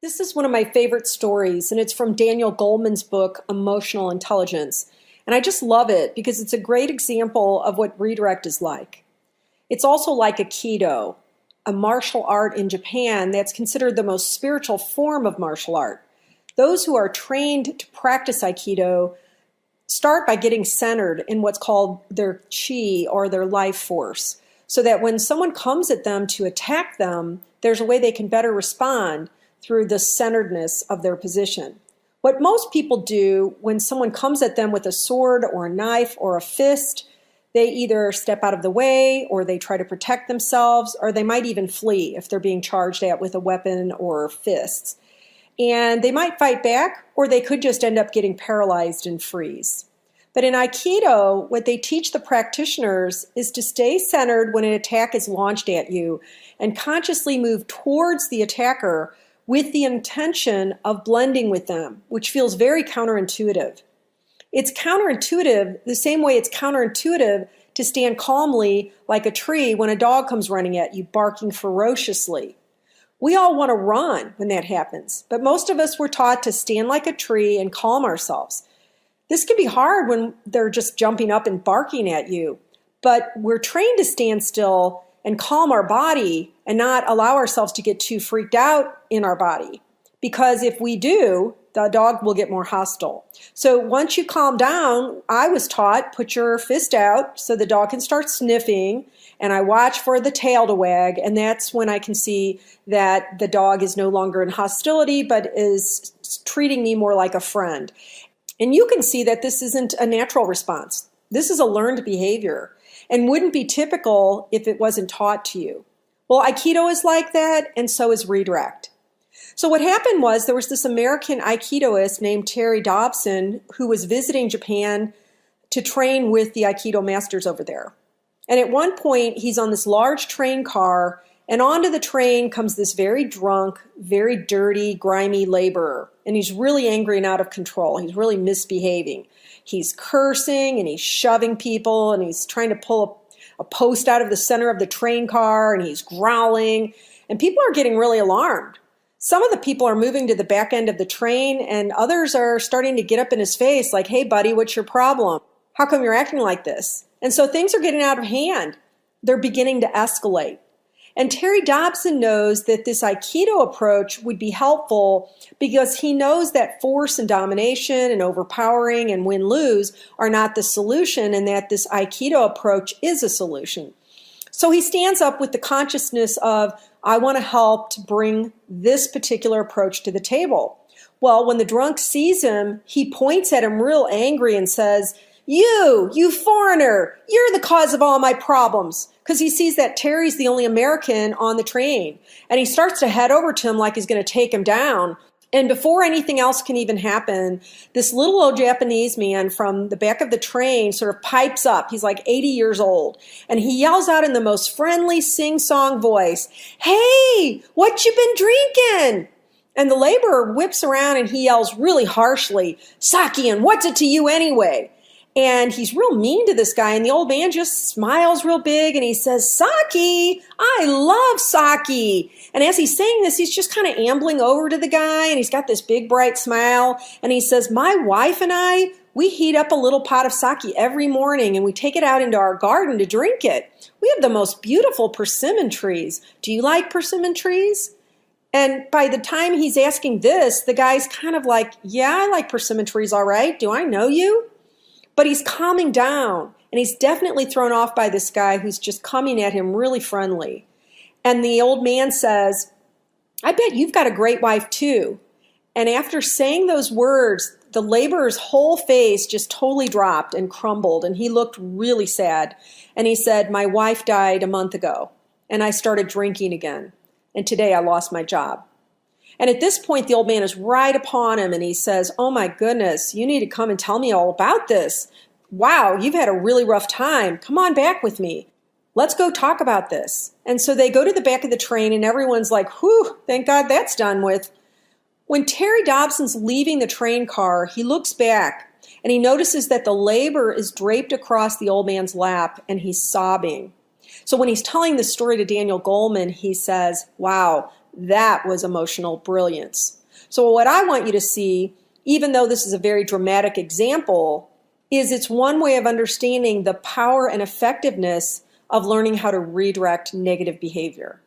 This is one of my favorite stories, and it's from Daniel Goleman's book, Emotional Intelligence. And I just love it because it's a great example of what redirect is like. It's also like Aikido, a martial art in Japan that's considered the most spiritual form of martial art. Those who are trained to practice Aikido start by getting centered in what's called their chi or their life force, so that when someone comes at them to attack them, there's a way they can better respond through the centeredness of their position. What most people do when someone comes at them with a sword or a knife or a fist, they either step out of the way or they try to protect themselves, or they might even flee if they're being charged at with a weapon or fists. And they might fight back, or they could just end up getting paralyzed and freeze. But in Aikido, what they teach the practitioners is to stay centered when an attack is launched at you and consciously move towards the attacker with the intention of blending with them, which feels very counterintuitive. It's counterintuitive the same way it's counterintuitive to stand calmly like a tree when a dog comes running at you, barking ferociously. We all want to run when that happens, but most of us were taught to stand like a tree and calm ourselves. This can be hard when they're just jumping up and barking at you, but we're trained to stand still and calm our body and not allow ourselves to get too freaked out in our body. Because if we do, the dog will get more hostile. So once you calm down, I was taught, put your fist out so the dog can start sniffing, and I watch for the tail to wag, and that's when I can see that the dog is no longer in hostility, but is treating me more like a friend. And you can see that this isn't a natural response. This is a learned behavior and wouldn't be typical if it wasn't taught to you. Well, Aikido is like that, and so is redirect. So what happened was there was this American Aikidoist named Terry Dobson who was visiting Japan to train with the Aikido masters over there. And at one point, he's on this large train car, and onto the train comes this very drunk, very dirty, grimy laborer. And he's really angry and out of control. He's really misbehaving. He's cursing and he's shoving people and he's trying to pull a post out of the center of the train car and he's growling. And people are getting really alarmed. Some of the people are moving to the back end of the train and others are starting to get up in his face like, "Hey buddy, what's your problem? How come you're acting like this?" And so things are getting out of hand. They're beginning to escalate. And Terry Dobson knows that this Aikido approach would be helpful because he knows that force and domination and overpowering and win-lose are not the solution, and that this Aikido approach is a solution. So he stands up with the consciousness of, I want to help to bring this particular approach to the table. Well, when the drunk sees him, he points at him real angry and says, You foreigner, you're the cause of all my problems. Because he sees that Terry's the only American on the train. And he starts to head over to him like he's going to take him down. And before anything else can even happen, this little old Japanese man from the back of the train sort of pipes up. He's like 80 years old. And he yells out in the most friendly sing-song voice, "Hey, what you been drinking?" And the laborer whips around and he yells really harshly, "Sake, and what's it to you anyway?" And he's real mean to this guy, and the old man just smiles real big, and he says, "Sake, I love sake." And as he's saying this, he's just kind of ambling over to the guy, and he's got this big, bright smile, and he says, "My wife and I, we heat up a little pot of sake every morning, and we take it out into our garden to drink it. We have the most beautiful persimmon trees. Do you like persimmon trees?" And by the time he's asking this, the guy's kind of like, "Yeah, I like persimmon trees, all right. Do I know you?" But he's calming down, and he's definitely thrown off by this guy who's just coming at him really friendly. And the old man says, "I bet you've got a great wife too." And after saying those words, the laborer's whole face just totally dropped and crumbled, and he looked really sad. And he said, "My wife died a month ago, and I started drinking again, and today I lost my job." And at this point, the old man is right upon him, and he says, "Oh my goodness, you need to come and tell me all about this. Wow, you've had a really rough time. Come on back with me. Let's go talk about this." And so they go to the back of the train, and everyone's like, "Whew, thank God that's done with." When Terry Dobson's leaving the train car, he looks back, and he notices that the laborer is draped across the old man's lap, and he's sobbing. So when he's telling the story to Daniel Goleman, he says, "Wow, That was emotional brilliance. So what I want you to see, even though this is a very dramatic example, is it's one way of understanding the power and effectiveness of learning how to redirect negative behavior.